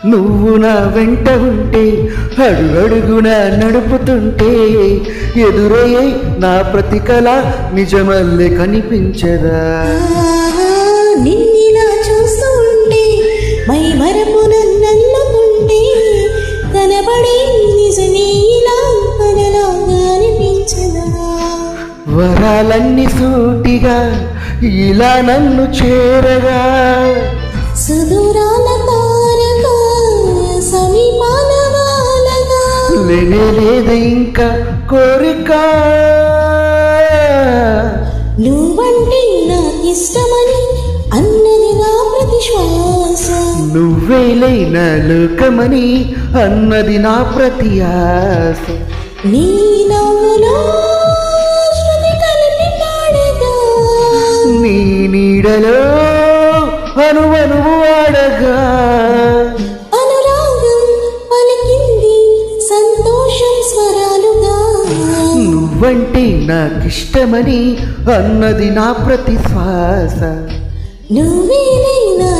నువ్వు నా వెంట ఉంటే అడుగడుగున నడుపుతుంటే ఎదురయ్యే నా ప్రతి కళ నిజమల్లే కనిపించదా నిన్నిలా చూస్తూ ఉంటే మై మరపున నల్లుకుంటే కనబడే నిజమే ఇలా కనలాగా అనిపించదా వరాలన్నీ సూటిగా ఇలా నన్ను చేరగా సుదూరాల తారగా సమీపాన వాలగా లేనేలేదు ఇంకా కోరిక నువ్వంటే నాకిష్టమని అన్నది నా ప్రతి శ్వాస నువ్వేలే నా లోకమని అన్నది నా ప్రతి ఆశ నీ నవ్వులో శృతి కలిపి పాడగా నీ నీడలో అనువనువు ఆడగా అనురాగం పలికింది సంతోషం స్వరాలుగా నువ్వంటే నాకిష్టమని అన్నది నా ప్రతి శ్వాస నువ్వేలే నా